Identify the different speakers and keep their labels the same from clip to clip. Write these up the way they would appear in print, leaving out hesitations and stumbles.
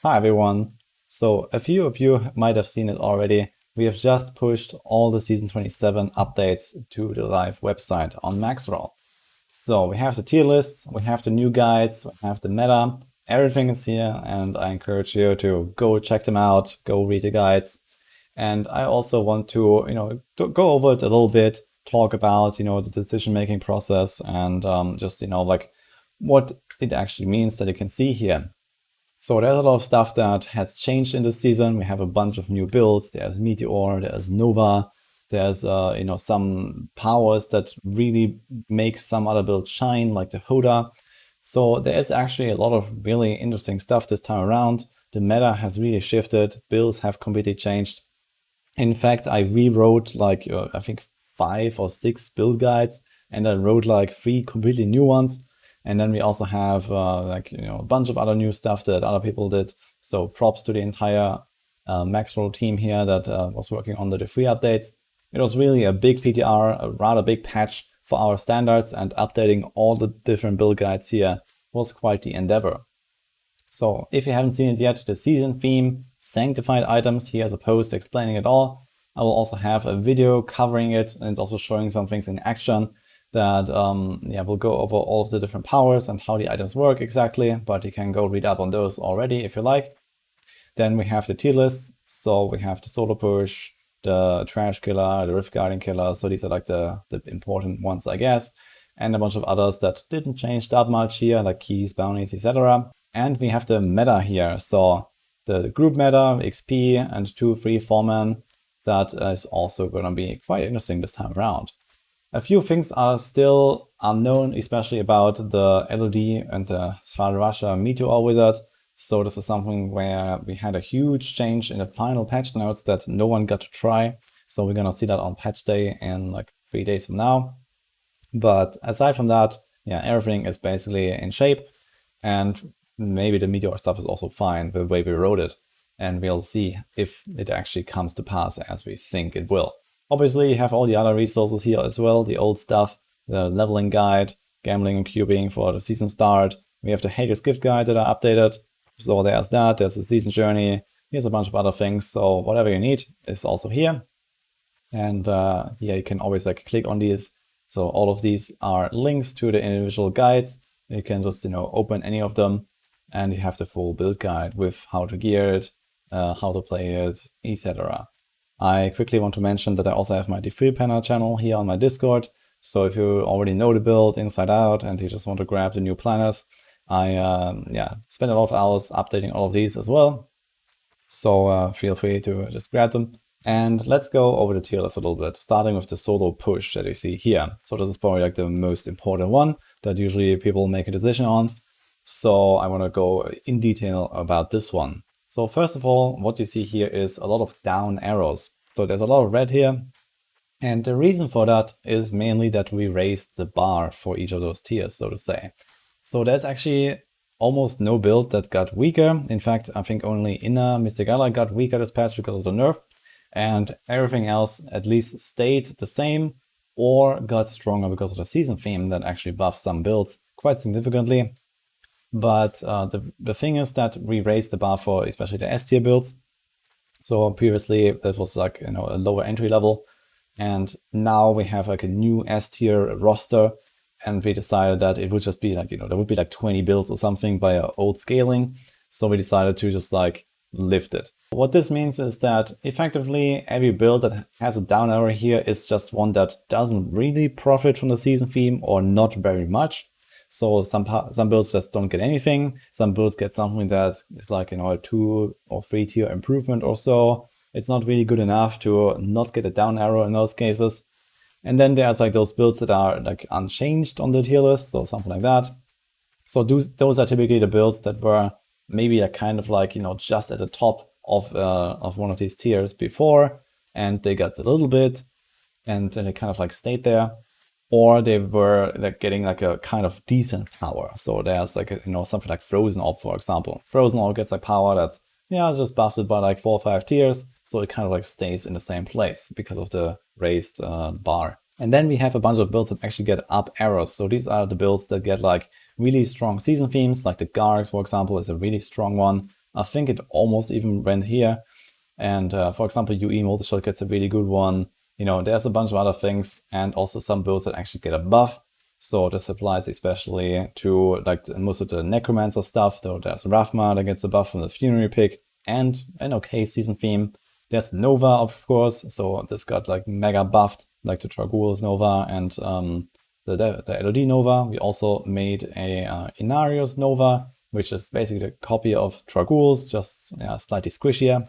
Speaker 1: Hi everyone. So a few of you might have seen it already. We have just pushed all the Season 27 updates to the live website on Maxroll. So we have the tier lists, we have the new guides, we have the meta, everything is here, and I encourage you to go check them out, go read the guides. And I also want to, to go over it a little bit, talk about, the decision-making process and just, like what it actually means that you can see here. So there's a lot of stuff that has changed in this season. We have a bunch of new builds. There's Meteor, there's Nova, there's some powers that really make some other builds shine, like the Hoda. So there is actually a lot of really interesting stuff this time around. The meta has really shifted. Builds have completely changed. In fact, I rewrote like I think 5 or 6 build guides, and I wrote like 3 completely new ones. And then we also have a bunch of other new stuff that other people did. So props to the entire Maxroll team here that was working on the free updates. It was really a big PTR, a rather big patch for our standards, and updating all the different build guides here was quite the endeavor. So if you haven't seen it yet, the season theme, Sanctified Items, here as a post explaining it all. I will also have a video covering it and also showing some things in action that will go over all of the different powers and how the items work exactly, but you can go read up on those already if you like. Then we have the tier lists. So we have the solo push, the trash killer, the rift guarding killer. So these are like the important ones, I guess, and a bunch of others that didn't change that much here, like keys, bounties, etc. And we have the meta here. So the group meta, XP, and 2, 3, 4-man. That is also going to be quite interesting this time around. A few things are still unknown, especially about the LOD and the Svarasha Meteor Wizard. So this is something where we had a huge change in the final patch notes that no one got to try. So we're gonna see that on patch day in like 3 days from now. But aside from that, everything is basically in shape. And maybe the Meteor stuff is also fine the way we wrote it. And we'll see if it actually comes to pass as we think it will. Obviously, you have all the other resources here as well, the old stuff, the leveling guide, gambling and cubing for the season start. We have the Haters Gift Guide that are updated. So there's that, there's the season journey. Here's a bunch of other things. So whatever you need is also here. And you can always click on these. So all of these are links to the individual guides. You can just, open any of them, and you have the full build guide with how to gear it, how to play it, etc. I quickly want to mention that I also have my D3 panel channel here on my Discord. So if you already know the build inside out and you just want to grab the new planners, I spend a lot of hours updating all of these as well. So feel free to just grab them. And let's go over the tier list a little bit, starting with the solo push that you see here. So this is probably like the most important one that usually people make a decision on. So I want to go in detail about this one. So first of all, what you see here is a lot of down arrows. So there's a lot of red here. And the reason for that is mainly that we raised the bar for each of those tiers, so to say. So there's actually almost no build that got weaker. In fact, I think only Inna Mystigala got weaker this patch because of the nerf. And everything else at least stayed the same or got stronger because of the season theme that actually buffs some builds quite significantly. But the thing is that we raised the bar for especially the S tier builds. So previously that was like a lower entry level, and now we have like a new S tier roster, and we decided that it would just be like there would be like 20 builds or something by our old scaling. So we decided to just lift it. What this means is that effectively every build that has a down arrow here is just one that doesn't really profit from the season theme or not very much. So some builds just don't get anything. Some builds get something that is like a 2 or 3 tier improvement or so. It's not really good enough to not get a down arrow in those cases. And then there's those builds that are unchanged on the tier list, so something like that. So those are typically the builds that were maybe just at the top of one of these tiers before, and they got a little bit, and then they kind of stayed there. Or they were getting a kind of decent power. So there's something like Frozen Orb, for example. Frozen Orb gets power that's just busted by 4 or 5 tiers. So it kind of stays in the same place because of the raised bar. And then we have a bunch of builds that actually get up arrows. So these are the builds that get really strong season themes, like the Gargs, for example, is a really strong one. I think it almost even went here. And for example, UE multi-shot gets a really good one. You know, there's a bunch of other things, and also some builds that actually get a buff. So this applies especially to like most of the Necromancer stuff. Though there's Rathma that gets a buff from the Funerary pick, and an okay season theme. There's Nova, of course. So this got like mega buffed, like the Dragul's Nova and the LOD Nova. We also made a Inarius Nova, which is basically a copy of Dragul's, just slightly squishier.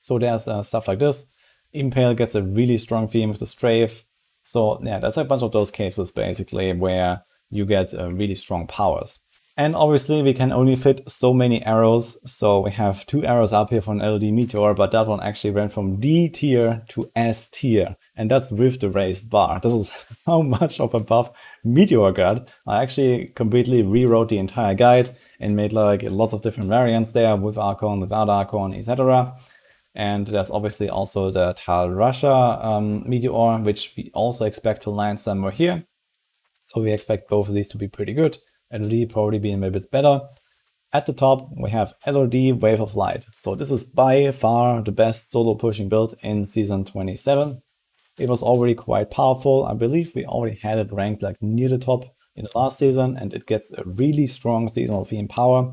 Speaker 1: So there's stuff like this. Impale gets a really strong theme with the Strafe. So yeah, there's a bunch of those cases basically where you get really strong powers. And obviously we can only fit so many arrows. So we have 2 arrows up here for an LOD Meteor, but that one actually went from D tier to S tier. And that's with the raised bar. This is how much of a buff Meteor got. I actually completely rewrote the entire guide and made like lots of different variants there with Archon, without Archon, etc. And there's obviously also the Tal Rasha Meteor, which we also expect to land somewhere here. So we expect both of these to be pretty good. LOD probably being a bit better. At the top, we have LOD Wave of Light. So this is by far the best solo pushing build in Season 27. It was already quite powerful. I believe we already had it ranked like near the top in the last season, and it gets a really strong seasonal theme power.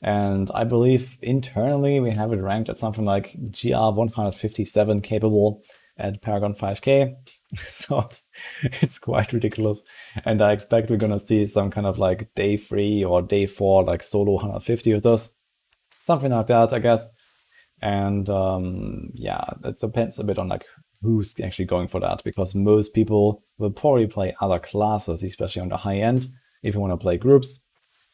Speaker 1: And I believe internally we have it ranked at something like GR 157 capable at Paragon 5k. So it's quite ridiculous. And I expect we're going to see some kind of like day 3 or day 4, like solo 150 of this. Something like that, I guess. And yeah, it depends a bit on like who's actually going for that, because most people will probably play other classes, especially on the high end, if you want to play groups.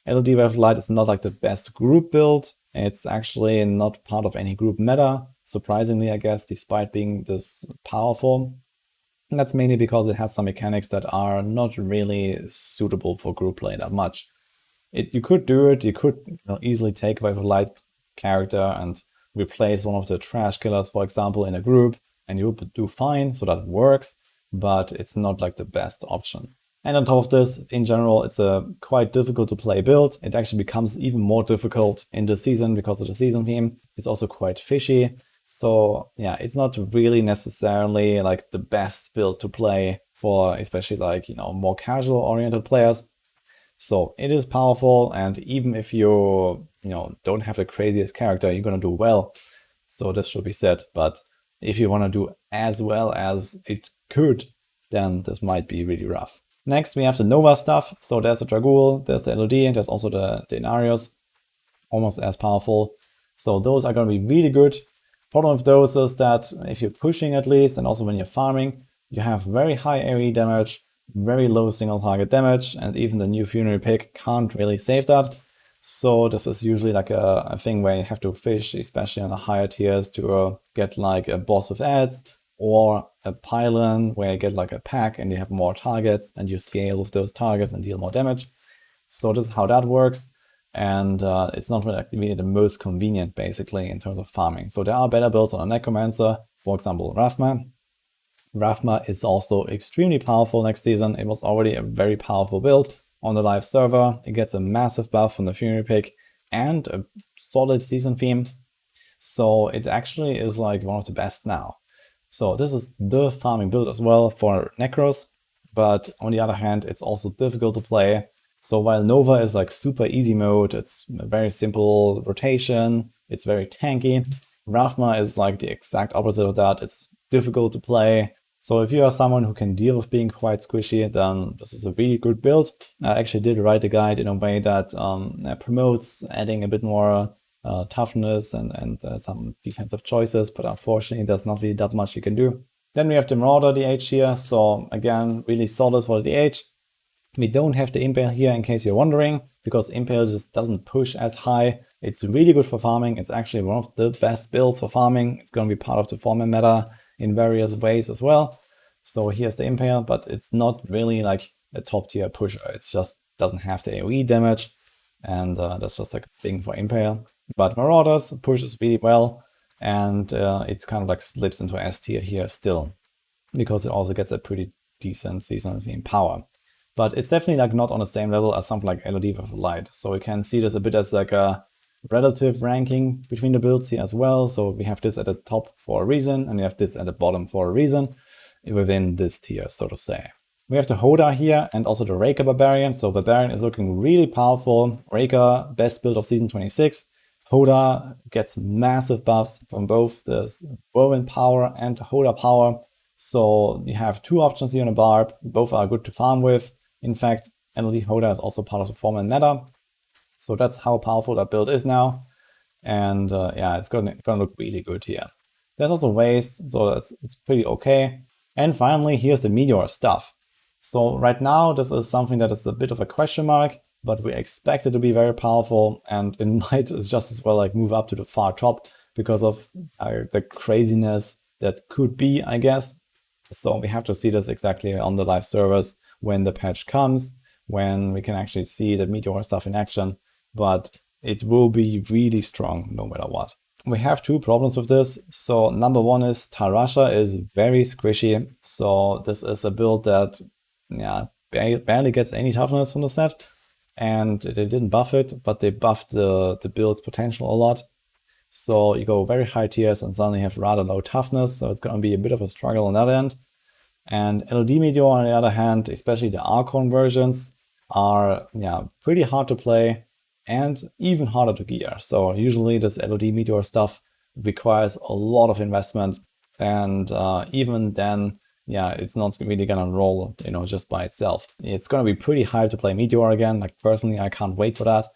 Speaker 1: LOD Wave of Light is not like the best group build. It's actually not part of any group meta, surprisingly, I guess, despite being this powerful. And that's mainly because it has some mechanics that are not really suitable for group play that much. You could do it, you could easily take a Wave of Light character and replace one of the trash killers, for example, in a group, and you would do fine, so that works, but it's not like the best option. And on top of this, in general, it's a quite difficult to play build. It actually becomes even more difficult in the season because of the season theme. It's also quite fishy. So yeah, it's not really necessarily like the best build to play for especially like, more casual oriented players. So it is powerful, and even if you, don't have the craziest character, you're gonna do well. So this should be said, but if you want to do as well as it could, then this might be really rough. Next, we have the Nova stuff. So there's the Dragul, there's the LOD, and there's also the Inarius, almost as powerful. So those are going to be really good. Problem with those is that if you're pushing at least, and also when you're farming, you have very high AoE damage, very low single target damage, and even the new Funerary pick can't really save that. So this is usually like a thing where you have to fish, especially on the higher tiers, to get like a boss with ads, or a pylon where you get like a pack and you have more targets and you scale with those targets and deal more damage. So this is how that works. And it's not really the most convenient basically in terms of farming. So there are better builds on a Necromancer, for example, Rathma. Rathma is also extremely powerful next season. It was already a very powerful build on the live server. It gets a massive buff from the Funerary pick and a solid season theme. So it actually is like one of the best now. So this is the farming build as well for Necros, but on the other hand, it's also difficult to play. So while Nova is like super easy mode, it's a very simple rotation, it's very tanky. Rathma is like the exact opposite of that. It's difficult to play. So if you are someone who can deal with being quite squishy, then this is a really good build. I actually did write the guide in a way that promotes adding a bit more toughness and some defensive choices, but unfortunately there's not really that much you can do. Then we have the Marauder DH here, so again, really solid for the DH. We don't have the Impale here in case you're wondering, because Impale just doesn't push as high. It's really good for farming. It's actually one of the best builds for farming. It's going to be part of the format meta in various ways as well. So here's the Impale, but it's not really like a top tier pusher. It's just doesn't have the AoE damage, and that's just like a thing for Impale. But Marauders pushes really well, and it kind of like slips into S tier here still, because it also gets a pretty decent seasonal theme power. But it's definitely like not on the same level as something like LOD with Light. So we can see this a bit as like a relative ranking between the builds here as well. So we have this at the top for a reason, and we have this at the bottom for a reason within this tier, so to say. We have the Hoda here and also the Raker Barbarian. So Barbarian is looking really powerful. Raker, best build of Season 26. Hoda gets massive buffs from both the Whirlwind power and the Hoda power. So you have two options here on the Barb. Both are good to farm with. In fact, NLD Hoda is also part of the format meta. So that's how powerful that build is now. And yeah, it's gonna look really good here. There's also waste, so it's pretty okay. And finally, here's the Meteor stuff. So right now, this is something that is a bit of a question mark, but we expect it to be very powerful, and it might just as well like move up to the far top because of the craziness that could be, I guess. So we have to see this exactly on the live servers when the patch comes, when we can actually see the Meteor stuff in action, but it will be really strong no matter what. We have two problems with this. So number one is Tarasha is very squishy. So this is a build that barely gets any toughness from the set. And they didn't buff it, but they buffed the build potential a lot. So you go very high tiers and suddenly have rather low toughness. So it's going to be a bit of a struggle on that end. And LD Meteor, on the other hand, especially the Archon versions, are pretty hard to play and even harder to gear. So usually this LOD Meteor stuff requires a lot of investment, and even then, it's not really gonna roll, just by itself. It's gonna be pretty hard to play Meteor again. Like personally, I can't wait for that,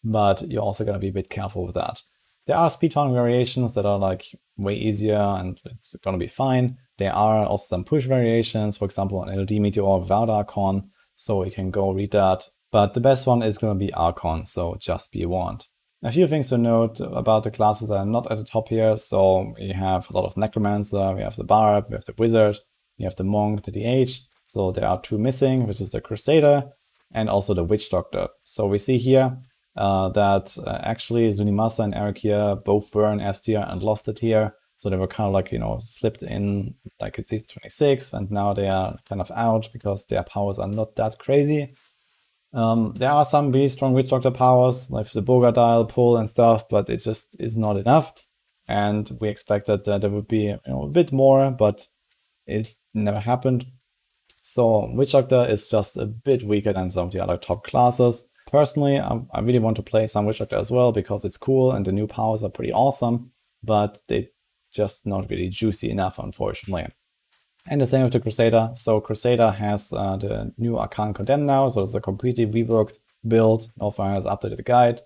Speaker 1: but you're also gonna be a bit careful with that. There are speed farming variations that are like way easier and it's gonna be fine. There are also some push variations, for example, an LOD Meteor without Archon, so you can go read that. But the best one is going to be Archon, so just be warned. A few things to note about the classes that are not at the top here. So you have a lot of Necromancer, we have the Barb, we have the Wizard, we have the Monk, the DH. So there are two missing, which is the Crusader and also the Witch Doctor. So we see here that actually Zunimasa and Eric here both were in S tier and lost it here. So they were kind of like, slipped in like it's Season 26, and now they are kind of out because their powers are not that crazy. There are some really strong Witch Doctor powers, like the Boga dial pull and stuff, but it just is not enough. And we expected that there would be a bit more, but it never happened. So Witch Doctor is just a bit weaker than some of the other top classes. Personally, I really want to play some Witch Doctor as well because it's cool and the new powers are pretty awesome, but they're just not really juicy enough, unfortunately. And the same with the Crusader. So Crusader has the new Arcane Condemn now, so it's a completely reworked build. Northfire has updated the guide.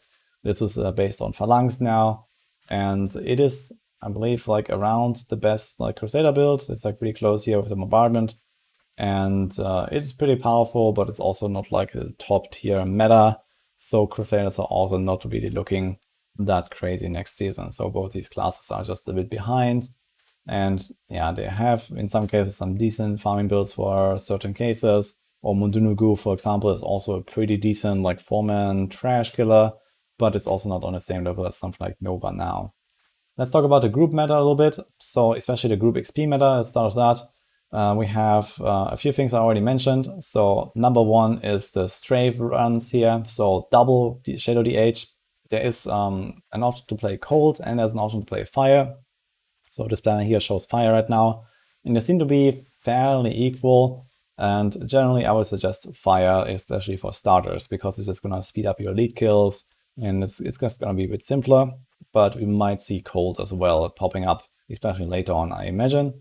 Speaker 1: This is based on Phalanx now, and it is, I believe, like around the best like Crusader build. It's like pretty close here with the bombardment, and it's pretty powerful, but it's also not like a top tier meta. So Crusaders are also not really looking that crazy next season. So both these classes are just a bit behind. And they have, in some cases, some decent farming builds for certain cases. Or Mundunugu, for example, is also a pretty decent, like 4-man trash killer, but it's also not on the same level as something like Nova now. Let's talk about the group meta a little bit. So especially the group XP meta, let's start with that. We have a few things I already mentioned. So number one is the strafe runs here. So double Shadow DH. There is an option to play cold and there's an option to play fire. So this planner here shows fire right now, and they seem to be fairly equal. And generally, I would suggest fire, especially for starters, because it's just going to speed up your lead kills, and it's just going to be a bit simpler. But we might see cold as well popping up, especially later on, I imagine.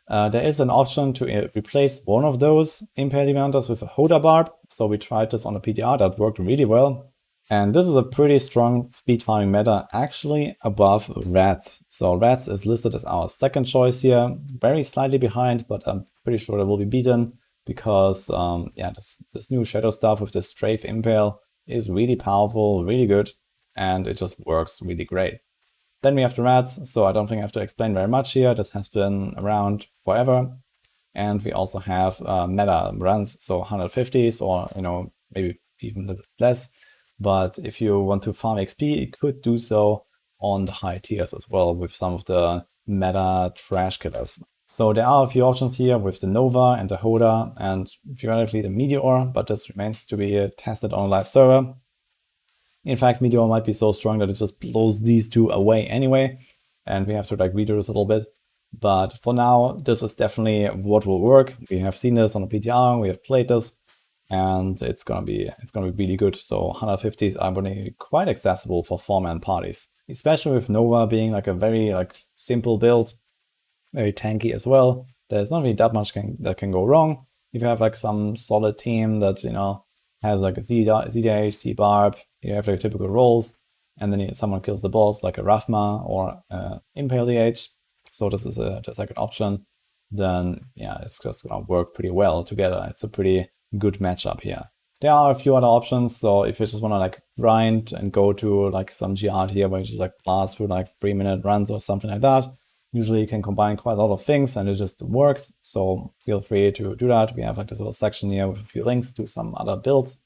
Speaker 1: There is an option to replace one of those Impale Demanders with a Hoda Barb. So we tried this on the PTR, that worked really well. And this is a pretty strong speed farming meta, actually above Rats. So Rats is listed as our second choice here, very slightly behind, but I'm pretty sure it will be beaten because this new Shadow stuff with the Strafe Impale is really powerful, really good, and it just works really great. Then we have the Rats, so I don't think I have to explain very much here. This has been around forever. And we also have meta runs, so 150s or maybe even a little bit less. But if you want to farm XP, you could do so on the high tiers as well with some of the meta trash killers. So there are a few options here with the Nova and the Hoda and theoretically the Meteor, but this remains to be tested on a live server. In fact, Meteor might be so strong that it just blows these two away anyway, and we have to like redo this a little bit. But for now, this is definitely what will work. We have seen this on the PTR, we have played this, and it's gonna be really good. So 150s are going to be quite accessible for 4-man parties, especially with Nova being like a very like simple build, very tanky as well. There's not really that much that can go wrong. If you have like some solid team that, you know, has like a ZDH, C-Barb, you have like typical roles, and then someone kills the boss like a Rathma or Impale DH, so this is the second option, then yeah, it's just gonna work pretty well together. It's a pretty good matchup here. There are a few other options, so if you just wanna like grind and go to like some GR here where you just like blast through like 3-minute runs or something like that, usually you can combine quite a lot of things and it just works, so feel free to do that. We have like this little section here with a few links to some other builds.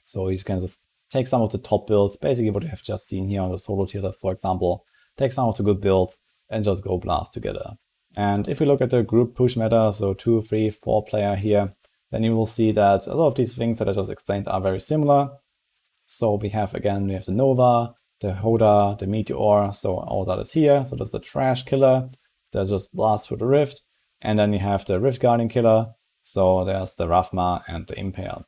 Speaker 1: So you can just take some of the top builds, basically what you have just seen here on the solo tier list, for example, take some of the good builds and just go blast together. And if we look at the group push meta, so 2, 3, 4 player here, then you will see that a lot of these things that I just explained are very similar. So we have the Nova, the Hoda, the Meteor, so all that is here. So there's the trash killer that just blasts through the rift. And then you have the Rift Guardian killer, so there's the Rathma and the Impale.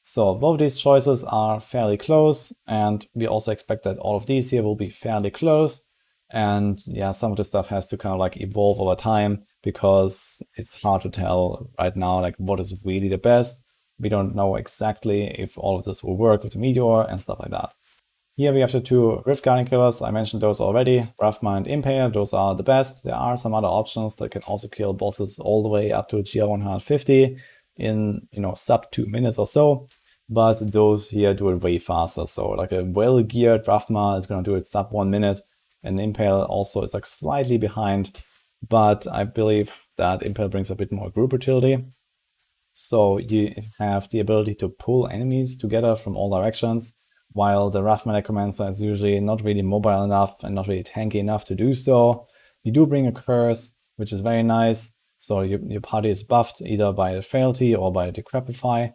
Speaker 1: So both of these choices are fairly close, and we also expect that all of these here will be fairly close. And yeah, some of this stuff has to kind of like evolve over time because it's hard to tell right now like what is really the best. We don't know exactly if all of this will work with the Meteor and stuff like that. Here we have the 2 Rift Guardian killers. I mentioned those already, Rathma and Impale. Those are the best. There are some other options that can also kill bosses all the way up to GR 150 in, you know, sub 2 minutes or so. But those here do it way faster. So like a well-geared Rathma is going to do it sub 1 minute. And Impale also is like slightly behind. But I believe that Impale brings a bit more group utility. So you have the ability to pull enemies together from all directions, while the Rathma Necromancer is usually not really mobile enough and not really tanky enough to do so. You do bring a curse, which is very nice. So your party is buffed either by the Frailty or by Decrepify.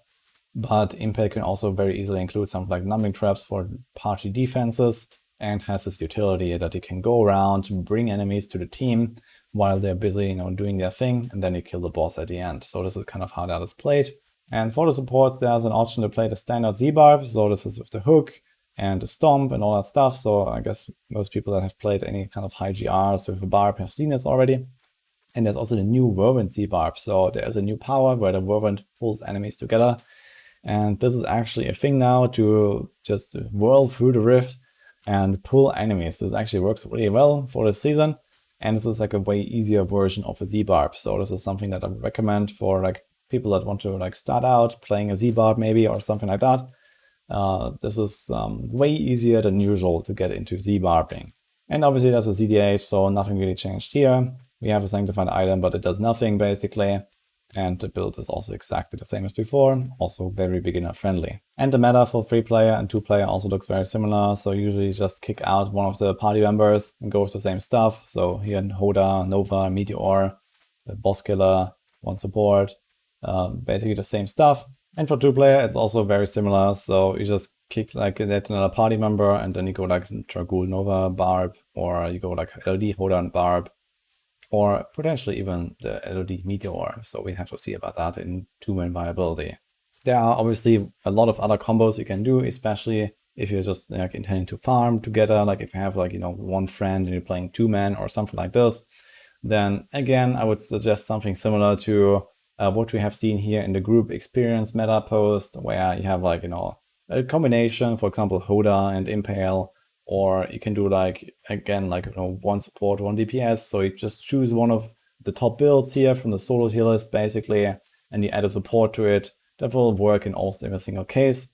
Speaker 1: But Impale can also very easily include something like numbing traps for party defenses, and has this utility that you can go around, bring enemies to the team while they're busy, you know, doing their thing, and then you kill the boss at the end. So this is kind of how that is played. And for the supports, there's an option to play the standard Z-Barb. So this is with the hook and the stomp and all that stuff. So I guess most people that have played any kind of high GRs with a barb have seen this already. And there's also the new Whirlwind Z-Barb. So there's a new power where the Whirlwind pulls enemies together. And this is actually a thing now to just whirl through the rift and pull enemies. This actually works really well for this season. And this is like a way easier version of a Z-Barb. So this is something that I would recommend for like people that want to like start out playing a Z-Barb maybe or something like that. This is way easier than usual to get into Z-Barbing. And obviously there's a ZDH, so nothing really changed here. We have a Sanctified Item, but it does nothing basically. And the build is also exactly the same as before, also very beginner friendly. And the meta for 3-player and 2-player also looks very similar. So usually just kick out one of the party members and go with the same stuff. So here in Hoda, Nova, Meteor, the boss killer, one support, basically the same stuff. And for 2-player, it's also very similar. So you just kick like that another party member, and then you go like Dragul, Nova, Barb, or you go like LD, Hoda, and Barb, or potentially even the LOD Meteor. So we have to see about that in 2-man viability. There are obviously a lot of other combos you can do, especially if you're just like intending to farm together. Like if you have like, you know, one friend and you're playing 2-man or something like this, then again, I would suggest something similar to what we have seen here in the group experience meta post, where you have like, you know, a combination, for example, Hoda and Impale, or you can do like, again, like, you know, one support, one DPS. So you just choose one of the top builds here from the solo tier list, basically, and you add a support to it. That will work in almost every single case.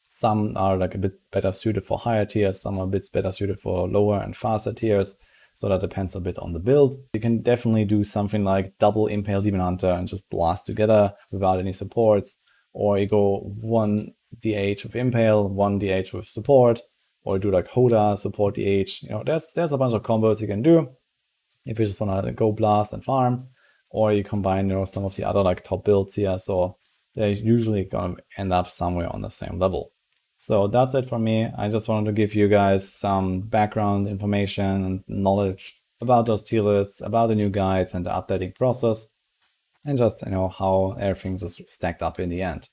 Speaker 1: Some are like a bit better suited for higher tiers, some are a bit better suited for lower and faster tiers. So that depends a bit on the build. You can definitely do something like double Impale Demon Hunter and just blast together without any supports. Or you go one DH with Impale, one DH with support, or do like Hoda, support DH. You know, there's a bunch of combos you can do if you just want to go blast and farm, or you combine, you know, some of the other like top builds here. So they're usually going to end up somewhere on the same level. So that's it from me. I just wanted to give you guys some background information and knowledge about those tier lists, about the new guides and the updating process, and just, you know, how everything's just stacked up in the end.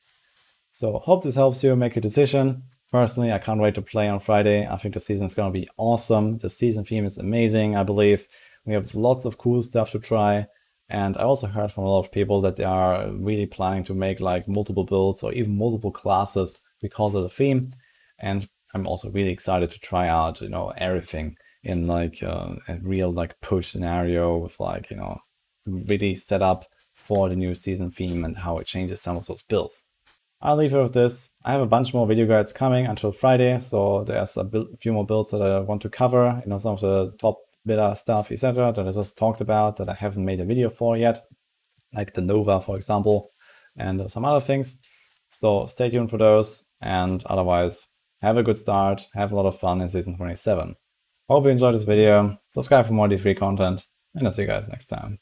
Speaker 1: So hope this helps you make a decision. Personally, I can't wait to play on Friday. I think the season is going to be awesome. The season theme is amazing, I believe. We have lots of cool stuff to try. And I also heard from a lot of people that they are really planning to make like multiple builds or even multiple classes because of the theme. And I'm also really excited to try out, you know, everything in like a real like push scenario with like, you know, really set up for the new season theme and how it changes some of those builds. I'll leave you with this. I have a bunch more video guides coming until Friday, so there's a few more builds that I want to cover, you know, some of the top beta stuff, etc. that I just talked about that I haven't made a video for yet, like the Nova, for example, and some other things. So stay tuned for those, and otherwise, have a good start, have a lot of fun in Season 27. Hope you enjoyed this video, subscribe for more D3 content, and I'll see you guys next time.